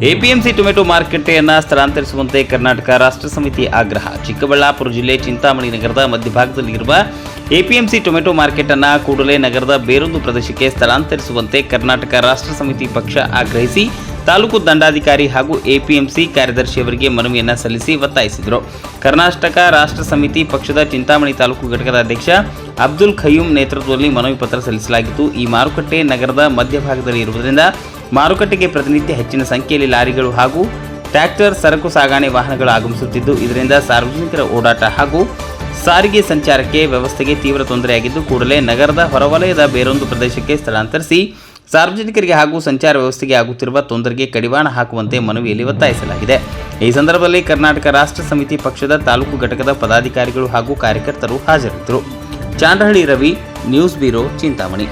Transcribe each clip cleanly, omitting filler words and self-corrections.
APMC tomato ಮಾರುಕಟ್ಟೆಯನ್ನು ಸ್ಥಳಾಂತರಿಸುವಂತೆ ಕರ್ನಾಟಕ ರಾಷ್ಟ್ರ ಸಮಿತಿ ಆಗ್ರಹ. ಚಿಕ್ಕಬಳ್ಳಾಪುರ ಜಿಲ್ಲೆ ಚಿಂತಾಮಣಿ ನಗರದ ಮಧ್ಯಭಾಗದಲ್ಲಿರುವ ಎಪಿಎಂಸಿ ಟೊಮೆಟೊ ಮಾರ್ಕೆಟ್ ಅನ್ನು ಕೂಡಲೇ ನಗರದ ಬೇರೊಂದು ಪ್ರದೇಶಕ್ಕೆ ಸ್ಥಳಾಂತರಿಸುವಂತೆ ಕರ್ನಾಟಕ ರಾಷ್ಟ್ರ ಸಮಿತಿ ಪಕ್ಷ ಆಗ್ರಹಿಸಿ ತಾಲೂಕು ದಂಡಾಧಿಕಾರಿ ಹಾಗೂ ಎಪಿಎಂಸಿ ಕಾರ್ಯದರ್ಶಿಯವರಿಗೆ ಮನವಿಯನ್ನು ಸಲ್ಲಿಸಿ ಒತ್ತಾಯಿಸಿದರು. ಕರ್ನಾಟಕ ರಾಷ್ಟ್ರ ಸಮಿತಿ ಪಕ್ಷದ ಚಿಂತಾಮಣಿ ತಾಲೂಕು ಘಟಕದ ಅಧ್ಯಕ್ಷ ಅಬ್ದುಲ್ ಖಯೂಮ್ ನೇತೃತ್ವದಲ್ಲಿ ಮನವಿ ಪತ್ರ ಸಲ್ಲಿಸಲಾಗಿತ್ತು. ಈ ಮಾರುಕಟ್ಟೆ ನಗರದ ಮಧ್ಯಭಾಗದಲ್ಲಿ ಇರುವುದರಿಂದ ಮಾರುಕಟ್ಟೆಗೆ ಪ್ರತಿನಿತ್ಯ ಹೆಚ್ಚಿನ ಸಂಖ್ಯೆಯಲ್ಲಿ ಲಾರಿಗಳು ಹಾಗೂ ಟ್ರ್ಯಾಕ್ಟರ್ ಸರಕು ಸಾಗಣೆ ವಾಹನಗಳು ಆಗಮಿಸುತ್ತಿದ್ದು, ಇದರಿಂದ ಸಾರ್ವಜನಿಕರ ಓಡಾಟ ಹಾಗೂ ಸಾರಿಗೆ ಸಂಚಾರಕ್ಕೆ ವ್ಯವಸ್ಥೆಗೆ ತೀವ್ರ ತೊಂದರೆಯಾಗಿದ್ದು, ಕೂಡಲೇ ನಗರದ ಹೊರವಲಯದ ಬೇರೊಂದು ಪ್ರದೇಶಕ್ಕೆ ಸ್ಥಳಾಂತರಿಸಿ ಸಾರ್ವಜನಿಕರಿಗೆ ಹಾಗೂ ಸಂಚಾರ ವ್ಯವಸ್ಥೆಗೆ ಆಗುತ್ತಿರುವ ತೊಂದರೆಗೆ ಕಡಿವಾಣ ಹಾಕುವಂತೆ ಮನವಿಯಲ್ಲಿ ಒತ್ತಾಯಿಸಲಾಗಿದೆ. ಈ ಸಂದರ್ಭದಲ್ಲಿ ಕರ್ನಾಟಕ ರಾಷ್ಟ್ರ ಸಮಿತಿ ಪಕ್ಷದ ತಾಲೂಕು ಘಟಕದ ಪದಾಧಿಕಾರಿಗಳು ಹಾಗೂ ಕಾರ್ಯಕರ್ತರು ಹಾಜರಿದ್ದರು. ಚಾಂಡಹಳ್ಳಿ ರವಿ, ನ್ಯೂಸ್ ಬ್ಯೂರೋ, ಚಿಂತಾಮಣಿ.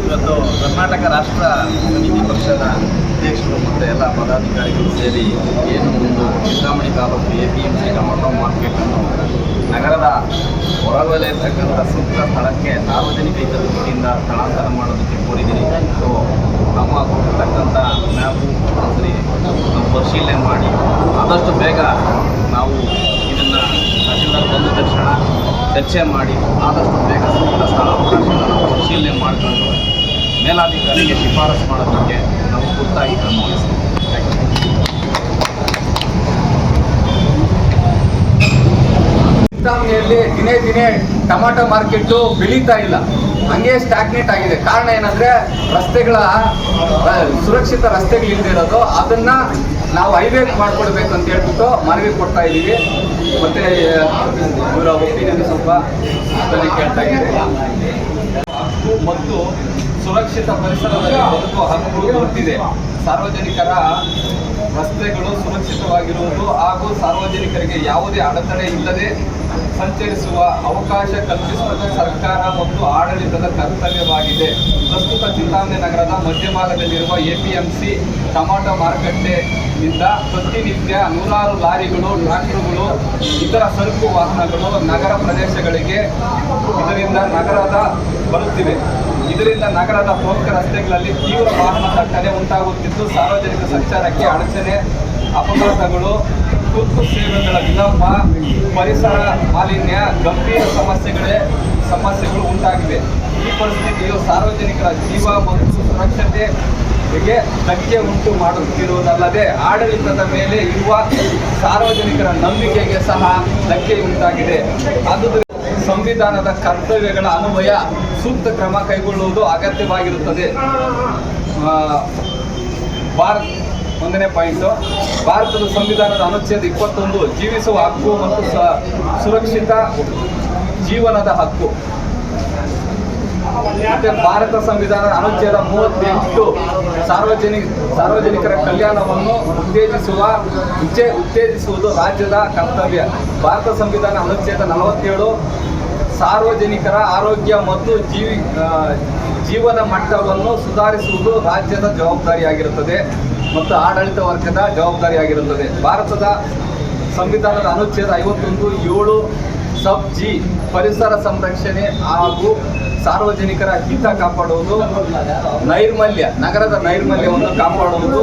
ಇವತ್ತು ಕರ್ನಾಟಕ ರಾಷ್ಟ್ರ ಸಮಿತಿ ಪಕ್ಷದ ಅಧ್ಯಕ್ಷರು ಮತ್ತು ಎಲ್ಲ ಪದಾಧಿಕಾರಿಗಳು ಸೇರಿ ಏನು ಒಂದು ಚಿಂತಾಮಣಿ ತಾಲೂಕು ಎಪಿಎಂಸಿ ಟೊಮೆಟೊ ಮಾರ್ಕೆಟನ್ನು ನಗರದ ಹೊರವಲಯತಕ್ಕಂಥ ಸೂಕ್ತ ಸ್ಥಳಕ್ಕೆ ಸಾರ್ವಜನಿಕ ಹಿತದೃಷ್ಟಿಯಿಂದ ಸ್ಥಳಾಂತರ ಮಾಡೋದಕ್ಕೆ ಕೋರಿದ್ದೀನಿ. ಸೊ ನಮ್ಮ ಕೊಟ್ಟಿರ್ತಕ್ಕಂಥ ಮ್ಯಾಪು ಒಂದ್ಸರಿ ನಾವು ಪರಿಶೀಲನೆ ಮಾಡಿ ಆದಷ್ಟು ಬೇಗ ನಾವು ಇದನ್ನು ತಹಶೀಲ್ದಾರ್ ಬಂದ ತಕ್ಷಣ ಚರ್ಚೆ ಮಾಡಿ ಆದಷ್ಟು ಬೇಗ ಸೂಕ್ತ ಸ್ಥಳ ಅವಕಾಶವನ್ನು ನಾವು ಪರಿಶೀಲನೆ ಮಾಡಿಕೊಂಡು ಮೇಲಾಧಿಕಾರಿಗೆ ಶಿಫಾರಸು ಮಾಡೋದಕ್ಕೆ ನಾವು ತುರ್ತಾಗಿ ಕ್ರಮವಹಿಸ್ತೀವಿ. ಚಿಂತಾಮಣಿಯಲ್ಲಿ ದಿನೇ ದಿನೇ ಟೊಮೆಟೊ ಮಾರ್ಕೆಟು ಬೆಳೀತಾ ಇಲ್ಲ, ಹಂಗೆ ಸ್ಟಾಗ್ನೇಟ್ ಆಗಿದೆ. ಕಾರಣ ಏನಂದರೆ ರಸ್ತೆಗಳ ಸುರಕ್ಷಿತ ರಸ್ತೆಗಳಿಲ್ಲದೆ ಇರೋದು. ಅದನ್ನು ನಾವು ಹೈವೇ ಮಾಡಿಕೊಡ್ಬೇಕು ಅಂತ ಹೇಳ್ಬಿಟ್ಟು ಮನವಿ ಕೊಡ್ತಾ ಇದ್ದೀವಿ. ಮತ್ತು ಇವರ ಒಪಿನಿಯನ್ ಸ್ವಲ್ಪ ಅದನ್ನು ಕೇಳ್ತಾ ಇದ್ದೀವಿ. ಹಕ್ಕು ಮತ್ತು ಸುರಕ್ಷಿತ ಪರಿಸರದಲ್ಲಿ ಬದುಕುವ ಹಕ್ಕು ಗೊತ್ತಿದೆ. ಸಾರ್ವಜನಿಕರ ರಸ್ತೆಗಳು ಸುರಕ್ಷಿತವಾಗಿರುವುದು ಹಾಗೂ ಸಾರ್ವಜನಿಕರಿಗೆ ಯಾವುದೇ ಅಡೆತಡೆ ಇಲ್ಲದೆ ಸಂಚರಿಸುವ ಅವಕಾಶ ಕಲ್ಪಿಸುವುದು ಸರ್ಕಾರ ಮತ್ತು ಆಡಳಿತದ ಕರ್ತವ್ಯವಾಗಿದೆ. ಪ್ರಸ್ತುತ ಚಿಂತಾಮಣಿ ನಗರದ ಮಧ್ಯಭಾಗದಲ್ಲಿರುವ ಎಪಿಎಂಸಿ ಟೊಮೆಟೊ ಮಾರುಕಟ್ಟೆಯಿಂದ ಪ್ರತಿನಿತ್ಯ ನೂರಾರು ಲಾರಿಗಳು, ಟ್ರ್ಯಾಕ್ಟರ್ಗಳು, ಇತರ ಸರಕು ವಾಹನಗಳು ನಗರ ಪ್ರದೇಶಗಳಿಗೆ ಇದರಿಂದ ನಗರದ ಬರುತ್ತಿವೆ. ಇದರಿಂದ ನಗರದ ಪ್ರಮುಖ ರಸ್ತೆಗಳಲ್ಲಿ ತೀವ್ರ ವಾಹನ ದಟ್ಟಣೆ ಉಂಟಾಗುತ್ತಿದ್ದು, ಸಾರ್ವಜನಿಕ ಸಂಚಾರಕ್ಕೆ ಅಡಚಣೆ, ಅಪಘಾತಗಳು, ತುರ್ತು ಸೇವೆಗಳ ವಿಳಂಬ, ಪರಿಸರ ಮಾಲಿನ್ಯ, ಗಂಭೀರ ಸಮಸ್ಯೆಗಳು ಉಂಟಾಗಿವೆ. ಈ ಪರಿಸ್ಥಿತಿಯು ಸಾರ್ವಜನಿಕರ ಜೀವ ಮತ್ತು ಸುರಕ್ಷತೆಗೆ ಧಕ್ಕೆ ಉಂಟು ಮಾಡುತ್ತಿರುವುದಲ್ಲದೆ ಆಡಳಿತದ ಮೇಲೆ ಇರುವ ಸಾರ್ವಜನಿಕರ ನಂಬಿಕೆಗೆ ಸಹ ಧಕ್ಕೆ ಉಂಟಾಗಿದೆ. ಆದುದರಿಂದ ಸಂವಿಧಾನದ ಕರ್ತವ್ಯಗಳ ಅನ್ವಯ ಸೂಕ್ತ ಕ್ರಮ ಕೈಗೊಳ್ಳುವುದು ಅಗತ್ಯವಾಗಿರುತ್ತದೆ. ಒಂದನೇ ಪಾಯಿಂಟು, ಭಾರತದ ಸಂವಿಧಾನದ ಅನುಚ್ಛೇದ 21 ಜೀವಿಸುವ ಹಕ್ಕು ಮತ್ತು ಸುರಕ್ಷಿತ ಜೀವನದ ಹಕ್ಕು. ಮತ್ತು ಭಾರತ ಸಂವಿಧಾನದ ಅನುಚ್ಛೇದ 38 ಸಾರ್ವಜನಿಕರ ಕಲ್ಯಾಣವನ್ನು ಉತ್ತೇಜಿಸುವುದು ರಾಜ್ಯದ ಕರ್ತವ್ಯ. ಭಾರತ ಸಂವಿಧಾನ ಅನುಚ್ಛೇದ 47 ಸಾರ್ವಜನಿಕರ ಆರೋಗ್ಯ ಮತ್ತು ಜೀವನ ಮಟ್ಟವನ್ನು ಸುಧಾರಿಸುವುದು ರಾಜ್ಯದ ಜವಾಬ್ದಾರಿಯಾಗಿರುತ್ತದೆ ಮತ್ತು ಆಡಳಿತ ವರ್ಗದ ಜವಾಬ್ದಾರಿಯಾಗಿರುತ್ತದೆ. ಭಾರತದ ಸಂವಿಧಾನದ ಅನುಚ್ಛೇದ 51(7) ಸಬ್ ಜಿ ಪರಿಸರ ಸಂರಕ್ಷಣೆ ಹಾಗೂ ಸಾರ್ವಜನಿಕರ ಹಿತ ಕಾಪಾಡುವುದು, ನಗರದ ನೈರ್ಮಲ್ಯವನ್ನು ಕಾಪಾಡುವುದು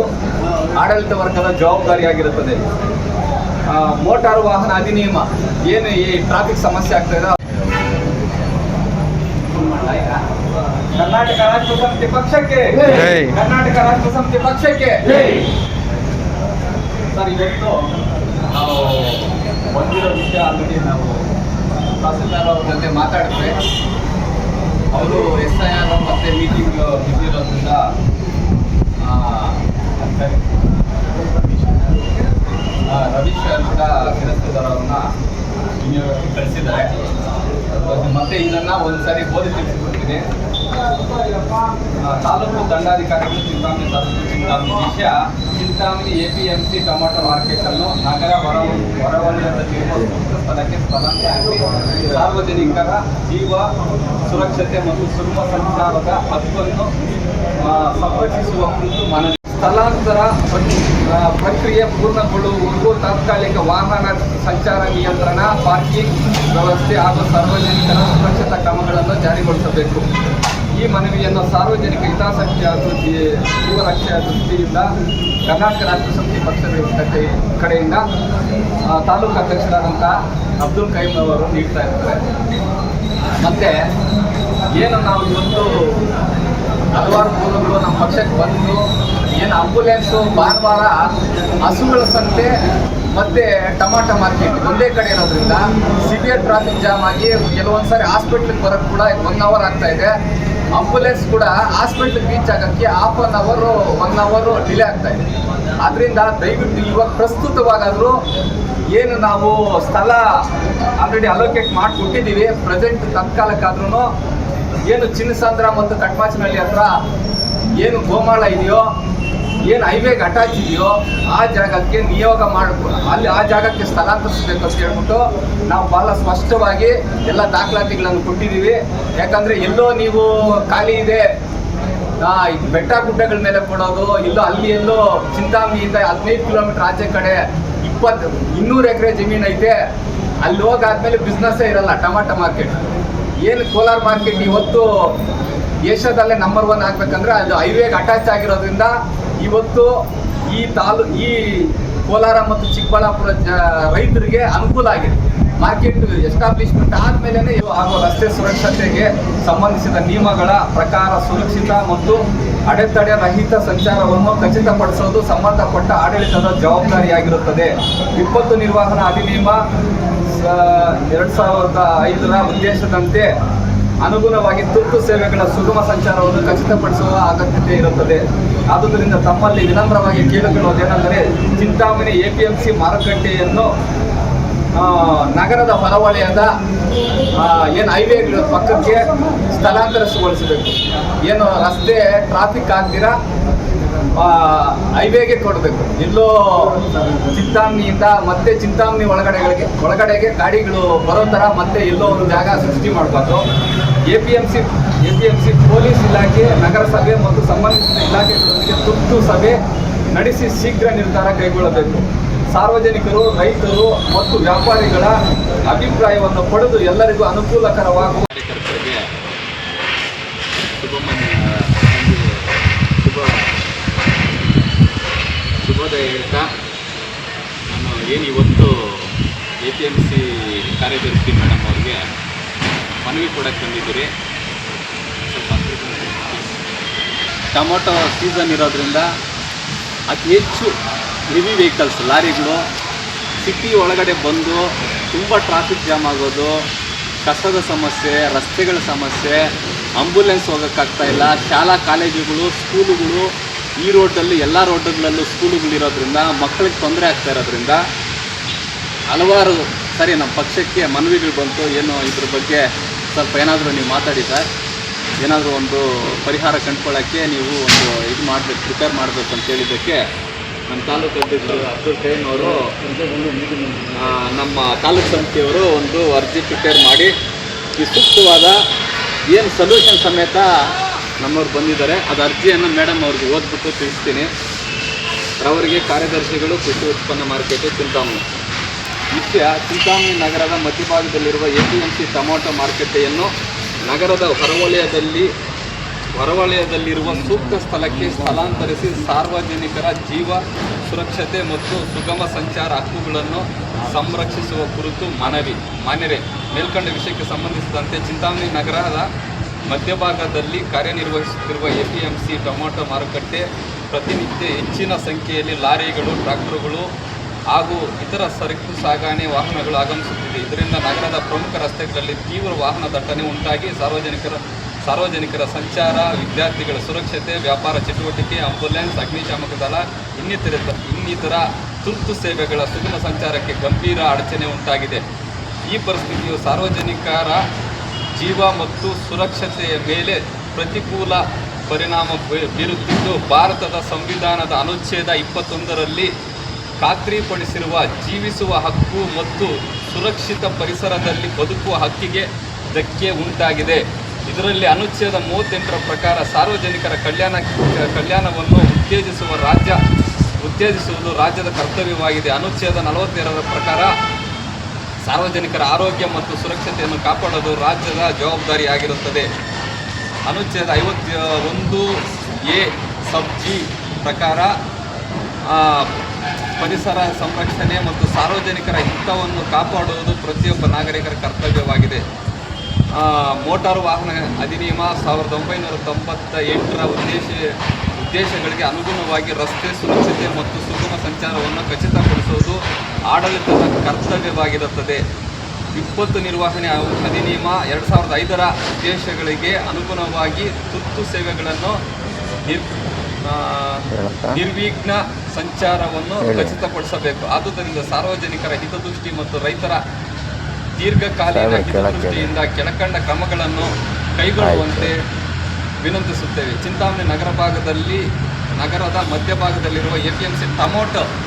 ಆಡಳಿತ ವರ್ಗದ ಜವಾಬ್ದಾರಿಯಾಗಿರುತ್ತದೆ. ಮೋಟಾರು ವಾಹನ ಅಧಿನಿಯಮ ಏನು ಈ ಟ್ರಾಫಿಕ್ ಸಮಸ್ಯೆ ಆಗ್ತಾ ಇದೆ, ಕರ್ನಾಟಕ ರಾಷ್ಟ್ರ ಸಮಿತಿ ಪಕ್ಷಕ್ಕೆ, ಕರ್ನಾಟಕ ರಾಷ್ಟ್ರ ಸಮಿತಿ ಪಕ್ಷಕ್ಕೆ. ಸರ್, ಇವತ್ತು ನಾವು ಬಂದಿರೋ ವಿಷಯ ಆಲ್ರೆಡಿ ನಾವು ತಹಸೀಲ್ದಾರ್ ಅವ್ರ ಜೊತೆ ಮಾತಾಡಿದ್ರೆ ಅವರು SIR ಮತ್ತೆ ಮೀಟಿಂಗ್ ಇರೋದ್ರಿಂದ ರವೀಶ್ ಅಂತ ಶಿರಸ್ತದಾರ್ ಅವ್ರನ್ನ ಕಳಿಸಿದ್ದಾರೆ. ಮತ್ತೆ ಇದನ್ನು ಒಂದ್ಸರಿ ಓದಿ ತಿಳಿಸಿಕೊಡ್ತೀನಿ. ತಾಲೂಕು ದಂಡಾಧಿಕಾರಿಗಳು ಚಿಂತಾಮಣಿ ತಾಲೂಕು ವಿಷಯ ಚಿಂತಾಮಣಿ ಎಪಿಎಂಸಿ ಟೊಮೆಟೊ ಮಾರ್ಕೆಟನ್ನು ನಗರ ಹೊರವಲಯದಲ್ಲಿರುವ ಸೂಕ್ತ ಸ್ಥಳಕ್ಕೆ ಸ್ಥಳಾಂತರಿಸಿ ಸಾರ್ವಜನಿಕರ ಜೀವ ಸುರಕ್ಷತೆ ಮತ್ತು ಸುಗಮ ಸಂಚಾರದ ಹಕ್ಕನ್ನು ಸಂರಕ್ಷಿಸುವ ಕುರಿತು ಮನವಿ. ಸ್ಥಳಾಂತರ ಪ್ರಕ್ರಿಯೆ ಪೂರ್ಣಗೊಳ್ಳುವವರೆಗೂ ತಾತ್ಕಾಲಿಕ ವಾಹನ ಸಂಚಾರ ನಿಯಂತ್ರಣ, ಪಾರ್ಕಿಂಗ್ ವ್ಯವಸ್ಥೆ ಹಾಗೂ ಸಾರ್ವಜನಿಕರ ಸುರಕ್ಷತಾ ಕ್ರಮಗಳನ್ನು ಜಾರಿಗೊಳಿಸಬೇಕು. ಈ ಮನವಿಯನ್ನು ಸಾರ್ವಜನಿಕ ಹಿತಾಸಕ್ತಿ ಹಾಗೂ ಜೀವರಕ್ಷೆಯ ದೃಷ್ಟಿಯಿಂದ ಕರ್ನಾಟಕ ರಾಷ್ಟ್ರ ಸಮಿತಿ ಪಕ್ಷದ ಕಡೆಯಿಂದ ತಾಲೂಕು ಅಧ್ಯಕ್ಷರಾದಂಥ ಅಬ್ದುಲ್ ಕೈಮ್ ಅವರು ನೀಡ್ತಾ ಇರ್ತಾರೆ. ಮತ್ತು ಏನು ನಾವು ಇವತ್ತು ಹಲವಾರು ಮೂಲಗಳು ನಮ್ಮ ಪಕ್ಷಕ್ಕೆ ಬಂದು ಏನು ಆಂಬುಲೆನ್ಸು ಭಾನುವಾರ ಹಸುಗಳ ಸಂತೆ ಮತ್ತು ಟೊಮಾಟೊ ಮಾರ್ಕೆಟ್ ಒಂದೇ ಕಡೆ ಇರೋದ್ರಿಂದ ಸಿವಿಯರ್ ಟ್ರಾಫಿಕ್ ಜಾಮ್ ಆಗಿ ಕೆಲವೊಂದು ಸಾರಿ ಹಾಸ್ಪಿಟ್ಲಿಗೆ ಬರೋಕ್ಕೆ ಕೂಡ 1 ಅವರ್ ಆಗ್ತಾ ಇದೆ. ಆಂಬುಲೆನ್ಸ್ ಕೂಡ ಹಾಸ್ಪಿಟ್ಲಿಗೆ ರೀಚ್ ಆಗೋಕ್ಕೆ 1 ಅವರ್ ಡಿಲೇ ಆಗ್ತಾ ಇದೆ. ಆದ್ದರಿಂದ ದಯವಿಟ್ಟು ಇವಾಗ ಪ್ರಸ್ತುತವಾಗಾದರೂ ಏನು ನಾವು ಸ್ಥಳ ಆಲ್ರೆಡಿ ಅಲೋಕೇಟ್ ಮಾಡಿಕೊಟ್ಟಿದ್ದೀವಿ, ಪ್ರೆಸೆಂಟ್ ತತ್ಕಾಲಕ್ಕಾದ್ರೂ ಏನು ಚಿನ್ನಸಂದ್ರ ಮತ್ತು ಕಟ್ಮಾಚನಹಳ್ಳಿ ಹತ್ರ ಏನು ಗೋಮಾಳ ಇದೆಯೋ, ಏನು ಹೈವೇಗೆ ಅಟ್ಯಾಚ್ ಇದೆಯೋ ಆ ಜಾಗಕ್ಕೆ ನಿಯೋಗ ಮಾಡಬೇಕು, ಅಲ್ಲಿ ಆ ಜಾಗಕ್ಕೆ ಸ್ಥಳಾಂತರಿಸಬೇಕು ಅಂತ ಹೇಳ್ಬಿಟ್ಟು ನಾವು ಭಾಳ ಸ್ಪಷ್ಟವಾಗಿ ಎಲ್ಲ ದಾಖಲಾತಿಗಳನ್ನು ಕೊಟ್ಟಿದ್ದೀವಿ. ಯಾಕಂದರೆ ಎಲ್ಲೋ ನೀವು ಖಾಲಿ ಇದೆ ಬೆಟ್ಟ ಗುಡ್ಡಗಳ ಮೇಲೆ ಕೊಡೋದು, ಇಲ್ಲೋ ಅಲ್ಲಿ ಎಲ್ಲೋ ಚಿಂತಾಮಣಿಯಿಂದ 15 ಕಿಲೋಮೀಟರ್ ಆಚೆ ಕಡೆ 200 ಎಕರೆ ಜಮೀನು ಐತೆ, ಅಲ್ಲಿ ಹೋಗಾದ್ಮೇಲೆ ಬಿಸ್ನೆಸ್ಸೇ ಇರಲ್ಲ. ಟೊಮಾಟೊ ಮಾರ್ಕೆಟ್ ಏನು ಕೋಲಾರ ಮಾರ್ಕೆಟ್ ಇವತ್ತು ಏಷ್ಯಾದಲ್ಲೇ ನಂಬರ್ 1 ಆಗಬೇಕಂದ್ರೆ ಅದು ಹೈವೇಗೆ ಅಟ್ಯಾಚ್ ಆಗಿರೋದ್ರಿಂದ ಇವತ್ತು ಈ ಕೋಲಾರ ಮತ್ತು ಚಿಕ್ಕಬಳ್ಳಾಪುರ ರೈತರಿಗೆ ಅನುಕೂಲ ಆಗಿದೆ. ಮಾರ್ಕೆಟ್ ಎಸ್ಟಾಬ್ಲಿಷ್ಮೆಂಟ್ ಆದಮೇಲೆ ಹಾಗೂ ರಸ್ತೆ ಸುರಕ್ಷತೆಗೆ ಸಂಬಂಧಿಸಿದ ನಿಯಮಗಳ ಪ್ರಕಾರ ಸುರಕ್ಷಿತ ಮತ್ತು ಅಡೆತಡೆ ರಹಿತ ಸಂಚಾರವನ್ನು ಖಚಿತಪಡಿಸೋದು ಸಂಬಂಧಪಟ್ಟ ಆಡಳಿತದ ಜವಾಬ್ದಾರಿಯಾಗಿರುತ್ತದೆ. ವಿಪತ್ತು ನಿರ್ವಹಣಾ ಅಧಿನಿಯಮ 2005ರ ಉದ್ದೇಶದಂತೆ ಅನುಗುಣವಾಗಿ ತುರ್ತು ಸೇವೆಗಳ ಸುಗಮ ಸಂಚಾರವನ್ನು ಖಚಿತಪಡಿಸುವ ಅಗತ್ಯತೆ ಇರುತ್ತದೆ. ಆದುದರಿಂದ ತಮ್ಮಲ್ಲಿ ವಿನಮ್ರವಾಗಿ ಕೇಳಿಕೊಳ್ಳುವುದೇನೆಂದರೆ ಚಿಂತಾಮಣಿ APMC ಮಾರುಕಟ್ಟೆಯನ್ನು ನಗರದ ಹೊರವಲಯದ ಏನು ಹೈವೇಗಳ ಪಕ್ಕಕ್ಕೆ ಸ್ಥಳಾಂತರಗೊಳಿಸಬೇಕು. ಏನು ರಸ್ತೆ ಟ್ರಾಫಿಕ್ ಆಗ್ದಿರ ಹೈವೇಗೆ ಕೊಡಬೇಕು. ಎಲ್ಲೋ ಚಿಂತಾಮಣಿಯಿಂದ ಮತ್ತೆ ಚಿಂತಾಮಣಿ ಒಳಗಡೆಗೆ ಗಾಡಿಗಳು ಬರೋ ಥರ ಮತ್ತೆ ಎಲ್ಲೋ ಒಂದು ಜಾಗ ಸೃಷ್ಟಿ ಮಾಡಬಾರ್ದು. APMC ಪೊಲೀಸ್ ಇಲಾಖೆ, ನಗರಸಭೆ ಮತ್ತು ಸಂಬಂಧಿಸಿದ ಇಲಾಖೆಗಳೊಂದಿಗೆ ತುರ್ತು ಸಭೆ ನಡೆಸಿ ಶೀಘ್ರ ನಿರ್ಧಾರ ಕೈಗೊಳ್ಳಬೇಕು. ಸಾರ್ವಜನಿಕರು, ರೈತರು ಮತ್ತು ವ್ಯಾಪಾರಿಗಳ ಅಭಿಪ್ರಾಯವನ್ನು ಪಡೆದು ಎಲ್ಲರಿಗೂ ಅನುಕೂಲಕರವಾಗುವ ಶುಭೋದಯ ಹೇಳ್ತಾ ನಾನು ಏನು ಇವತ್ತು APMC ಕಾರ್ಯದರ್ಶಿ ಮೇಡಮ್ ಅವ್ರಿಗೆ ಮನವಿ ಕೊಡಕ್ಕೆ ಬಂದಿದ್ದೀರಿ. ಸ್ವಲ್ಪ ಟೊಮೊಟೊ ಸೀಸನ್ ಇರೋದ್ರಿಂದ ಅತಿ ಹೆಚ್ಚು ಹೆವಿ ವೆಹಿಕಲ್ಸ್, ಲಾರಿಗಳು ಸಿಟಿ ಒಳಗಡೆ ಬಂದು ತುಂಬ ಟ್ರಾಫಿಕ್ ಜಾಮ್ ಆಗೋದು, ಕಸದ ಸಮಸ್ಯೆ, ರಸ್ತೆಗಳ ಸಮಸ್ಯೆ, ಆಂಬುಲೆನ್ಸ್ ಹೋಗೋಕ್ಕಾಗ್ತಾಯಿಲ್ಲ. ಶಾಲಾ ಕಾಲೇಜುಗಳು, ಸ್ಕೂಲುಗಳು ಈ ರೋಡಲ್ಲಿ ಎಲ್ಲ ರೋಡ್ಗಳಲ್ಲೂ ಸ್ಕೂಲುಗಳಿರೋದ್ರಿಂದ ಮಕ್ಕಳಿಗೆ ತೊಂದರೆ ಆಗ್ತಾ ಇರೋದ್ರಿಂದ ಹಲವಾರು ಸರಿ ನಮ್ಮ ಪಕ್ಷಕ್ಕೆ ಮನವಿಗಳು ಬಂತು. ಏನು ಇದ್ರ ಬಗ್ಗೆ ಸ್ವಲ್ಪ ಏನಾದರೂ ನೀವು ಮಾತಾಡಿ ಸರ್, ಏನಾದರೂ ಒಂದು ಪರಿಹಾರ ಕಂಡುಕೊಳ್ಳೋಕ್ಕೆ ನೀವು ಒಂದು ಇದು ಮಾಡಬೇಕು, ಪ್ರಿಪೇರ್ ಮಾಡಬೇಕು ಅಂತ ಹೇಳಿದ್ದಕ್ಕೆ ನಮ್ಮ ತಾಲೂಕು ಅಧ್ಯಕ್ಷರು ಅಬ್ದುಲ್ ಕೈಮ್ ಅವರು ನಮ್ಮ ತಾಲೂಕು ಸಮಿತಿಯವರು ಒಂದು ಅರ್ಜಿ ಪ್ರಿಪೇರ್ ಮಾಡಿ ಈ ಸೂಕ್ತವಾದ ಏನು ಸೊಲ್ಯೂಷನ್ ಸಮೇತ ನಮ್ಮವ್ರು ಬಂದಿದ್ದಾರೆ. ಅದು ಅರ್ಜಿಯನ್ನು ಮೇಡಮ್ ಅವ್ರಿಗೆ ಓದ್ಬಿಟ್ಟು ತಿಳಿಸ್ತೀನಿ. ಅವರಿಗೆ ಕಾರ್ಯದರ್ಶಿಗಳು ಕೃಷಿ ಉತ್ಪನ್ನ ಮಾರುಕಟ್ಟೆ ಚಿಂತಾಮಣಿ. ವಿಷಯ: ಚಿಂತಾಮಣಿ ನಗರದ ಮಧ್ಯಭಾಗದಲ್ಲಿರುವ APMC ಟೊಮಾಟೊ ಮಾರುಕಟ್ಟೆಯನ್ನು ನಗರದ ಹೊರವಲಯದಲ್ಲಿರುವ ಸೂಕ್ತ ಸ್ಥಳಕ್ಕೆ ಸ್ಥಳಾಂತರಿಸಿ ಸಾರ್ವಜನಿಕರ ಜೀವ ಸುರಕ್ಷತೆ ಮತ್ತು ಸುಗಮ ಸಂಚಾರ ಹಕ್ಕುಗಳನ್ನು ಸಂರಕ್ಷಿಸುವ ಕುರಿತು ಮನವಿ. ಮಾನ್ಯರೇ, ಮೇಲ್ಕಂಡ ವಿಷಯಕ್ಕೆ ಸಂಬಂಧಿಸಿದಂತೆ ಚಿಂತಾಮಣಿ ನಗರದ ಮಧ್ಯಭಾಗದಲ್ಲಿ ಕಾರ್ಯನಿರ್ವಹಿಸುತ್ತಿರುವ APMC ಟೊಮಾಟೊ ಮಾರುಕಟ್ಟೆ ಪ್ರತಿನಿತ್ಯ ಹೆಚ್ಚಿನ ಸಂಖ್ಯೆಯಲ್ಲಿ ಲಾರಿಗಳು, ಟ್ರಾಕ್ಟರ್ಗಳು ಹಾಗೂ ಇತರ ಸರಕು ಸಾಗಣೆ ವಾಹನಗಳು ಆಗಮಿಸುತ್ತಿದೆ. ಇದರಿಂದ ನಗರದ ಪ್ರಮುಖ ರಸ್ತೆಗಳಲ್ಲಿ ತೀವ್ರ ವಾಹನ ದಟ್ಟಣೆ ಉಂಟಾಗಿ ಸಾರ್ವಜನಿಕರ ಸಂಚಾರ, ವಿದ್ಯಾರ್ಥಿಗಳ ಸುರಕ್ಷತೆ, ವ್ಯಾಪಾರ ಚಟುವಟಿಕೆ, ಆಂಬುಲೆನ್ಸ್, ಅಗ್ನಿಶಾಮಕ ದಳ ಇನ್ನಿತರ ತುರ್ತು ಸೇವೆಗಳ ಸುಗಮ ಸಂಚಾರಕ್ಕೆ ಗಂಭೀರ ಅಡಚಣೆ ಉಂಟಾಗಿದೆ. ಈ ಪರಿಸ್ಥಿತಿಯು ಸಾರ್ವಜನಿಕರ ಜೀವ ಮತ್ತು ಸುರಕ್ಷತೆಯ ಮೇಲೆ ಪ್ರತಿಕೂಲ ಪರಿಣಾಮ ಬೀರುತ್ತಿದ್ದು, ಭಾರತದ ಸಂವಿಧಾನದ ಅನುಚ್ಛೇದ 21ರಲ್ಲಿ ಖಾತ್ರಿಪಡಿಸಿರುವ ಜೀವಿಸುವ ಹಕ್ಕು ಮತ್ತು ಸುರಕ್ಷಿತ ಪರಿಸರದಲ್ಲಿ ಬದುಕುವ ಹಕ್ಕಿಗೆ ಧಕ್ಕೆ ಉಂಟಾಗಿದೆ. ಇದರಲ್ಲಿ ಅನುಚ್ಛೇದ 38ರ ಪ್ರಕಾರ ಸಾರ್ವಜನಿಕರ ಕಲ್ಯಾಣವನ್ನು ಉತ್ತೇಜಿಸುವುದು ರಾಜ್ಯದ ಕರ್ತವ್ಯವಾಗಿದೆ. ಅನುಚ್ಛೇದ 42ರ ಪ್ರಕಾರ ಸಾರ್ವಜನಿಕರ ಆರೋಗ್ಯ ಮತ್ತು ಸುರಕ್ಷತೆಯನ್ನು ಕಾಪಾಡೋದು ರಾಜ್ಯದ ಜವಾಬ್ದಾರಿಯಾಗಿರುತ್ತದೆ. ಅನುಚ್ಛೇದ 51A ಸಬ್ ಜಿ ಪ್ರಕಾರ ಪರಿಸರ ಸಂರಕ್ಷಣೆ ಮತ್ತು ಸಾರ್ವಜನಿಕರ ಹಿತವನ್ನು ಕಾಪಾಡುವುದು ಪ್ರತಿಯೊಬ್ಬ ನಾಗರಿಕರ ಕರ್ತವ್ಯವಾಗಿದೆ. ಮೋಟಾರು ವಾಹನ ಅಧಿನಿಯಮ 1998ರ ಉದ್ದೇಶಗಳಿಗೆ ಅನುಗುಣವಾಗಿ ರಸ್ತೆ ಸುರಕ್ಷತೆ ಮತ್ತು ಸುಗಮ ಸಂಚಾರವನ್ನು ಖಚಿತಪಡಿಸುವುದು ಆಡಳಿತದ ಕರ್ತವ್ಯವಾಗಿರುತ್ತದೆ. ವಿಪತ್ತು ನಿರ್ವಹಣೆ ಅಧಿನಿಯಮ 2005ರ ಉದ್ದೇಶಗಳಿಗೆ ಅನುಗುಣವಾಗಿ ತುರ್ತು ಸೇವೆಗಳನ್ನು ನಿರ್ವಿಘ್ನ ಸಂಚಾರವನ್ನು ಖಚಿತಪಡಿಸಬೇಕು. ಆದುದರಿಂದ ಸಾರ್ವಜನಿಕರ ಹಿತದೃಷ್ಟಿ ಮತ್ತು ರೈತರ ದೀರ್ಘಕಾಲೀನ ಹಿತದೃಷ್ಟಿಯಿಂದ ಕೆಳಕಂಡ ಕ್ರಮಗಳನ್ನು ಕೈಗೊಳ್ಳುವಂತೆ ವಿನಂತಿಸುತ್ತೇವೆ. ಚಿಂತಾಮಣಿ ನಗರದ ಮಧ್ಯಭಾಗದಲ್ಲಿರುವ APMC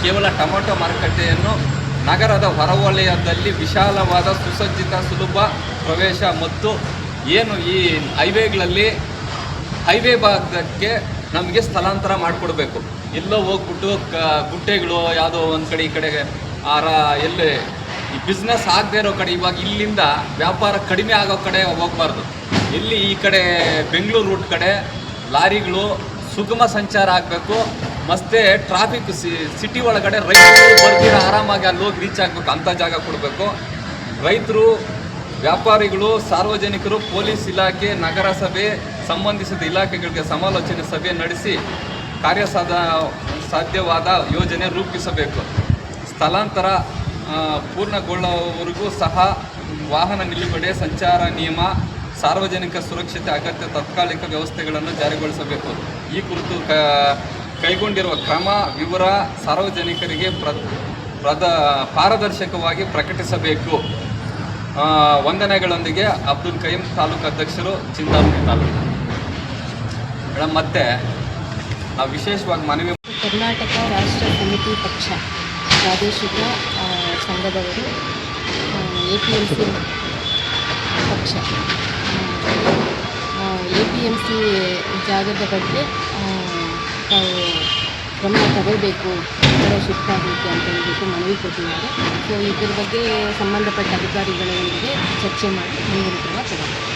ಕೇವಲ ಟೊಮೊಟೊ ಮಾರುಕಟ್ಟೆಯನ್ನು ನಗರದ ಹೊರವಲಯದಲ್ಲಿ ವಿಶಾಲವಾದ ಸುಸಜ್ಜಿತ ಸುಲಭ ಪ್ರವೇಶ ಮತ್ತು ಏನು ಈ ಹೈವೇ ಭಾಗಕ್ಕೆ ನಮಗೆ ಸ್ಥಳಾಂತರ ಮಾಡಿಕೊಡ್ಬೇಕು. ಎಲ್ಲೋ ಹೋಗ್ಬಿಟ್ಟು ಗುಡ್ಡೆಗಳು ಯಾವುದೋ ಒಂದು ಕಡೆ ಈ ಕಡೆಗೆ ಎಲ್ಲಿ ಈ ಬಿಸ್ನೆಸ್ ಆಗದೆ ಇರೋ ಕಡೆ, ಇವಾಗ ಇಲ್ಲಿಂದ ವ್ಯಾಪಾರ ಕಡಿಮೆ ಆಗೋ ಕಡೆ ಹೋಗಬಾರ್ದು. ಇಲ್ಲಿ ಈ ಕಡೆ ಬೆಂಗಳೂರು ರೂಟ್ ಕಡೆ ಲಾರಿಗಳು ಸುಗಮ ಸಂಚಾರ ಆಗಬೇಕು. ಮತ್ತು ಟ್ರಾಫಿಕ್ ಸಿಟಿ ಒಳಗಡೆ ರೈತರು ಬರ್ದಿರ ಆರಾಮಾಗಿ ಅಲ್ಲಿ ಹೋಗಿ ರೀಚ್ ಆಗಬೇಕು, ಅಂಥ ಜಾಗ ಕೊಡಬೇಕು. ರೈತರು, ವ್ಯಾಪಾರಿಗಳು, ಸಾರ್ವಜನಿಕರು, ಪೊಲೀಸ್ ಇಲಾಖೆ, ನಗರಸಭೆ, ಸಂಬಂಧಿಸಿದ ಇಲಾಖೆಗಳಿಗೆ ಸಮಾಲೋಚನೆ ಸಭೆ ನಡೆಸಿ ಸಾಧ್ಯವಾದ ಯೋಜನೆ ರೂಪಿಸಬೇಕು. ಸ್ಥಳಾಂತರ ಪೂರ್ಣಗೊಳ್ಳುವವರೆಗೂ ಸಹ ವಾಹನ ನಿಲುಗಡೆ, ಸಂಚಾರ ನಿಯಮ, ಸಾರ್ವಜನಿಕ ಸುರಕ್ಷತೆ ಅಗತ್ಯ ತಾತ್ಕಾಲಿಕ ವ್ಯವಸ್ಥೆಗಳನ್ನು ಜಾರಿಗೊಳಿಸಬೇಕು. ಈ ಕುರಿತು ಕೈಗೊಂಡಿರುವ ಕ್ರಮ ವಿವರ ಸಾರ್ವಜನಿಕರಿಗೆ ಪಾರದರ್ಶಕವಾಗಿ ಪ್ರಕಟಿಸಬೇಕು. ವಂದನೆಗಳೊಂದಿಗೆ ಅಬ್ದುಲ್ ಕಯೀಂ, ತಾಲೂಕು ಅಧ್ಯಕ್ಷರು, ಚಿಂತಾಮಣಿ ತಾಲೂಕು. ಮೇಡಮ್, ಮತ್ತೆ ನಾವು ವಿಶೇಷವಾಗಿ ಮನವಿ ಕರ್ನಾಟಕ ರಾಷ್ಟ್ರ ಸಮಿತಿ ಪಕ್ಷ ಪ್ರಾದೇಶಿಕ ಸಂಘದವರು APMC ಪಕ್ಷ APMC ಜಾಗದ ಬಗ್ಗೆ ತಾವು ಕ್ರಮ ತಗೊಳ್ಬೇಕು, ಶಿಫ್ಟ್ ಆಗಲಿಕ್ಕೆ ಅಂತ ಹೇಳ್ಬಿಟ್ಟು ಮನವಿ ಕೊಟ್ಟಿದ್ದಾರೆ. ಸೊ ಇದ್ರ ಬಗ್ಗೆ ಸಂಬಂಧಪಟ್ಟ ಅಧಿಕಾರಿಗಳೊಂದಿಗೆ ಚರ್ಚೆ ಮಾಡಿ ಮುಂದಿನ ಕ್ರಮ ತಗೊಳ್ಬೇಕು.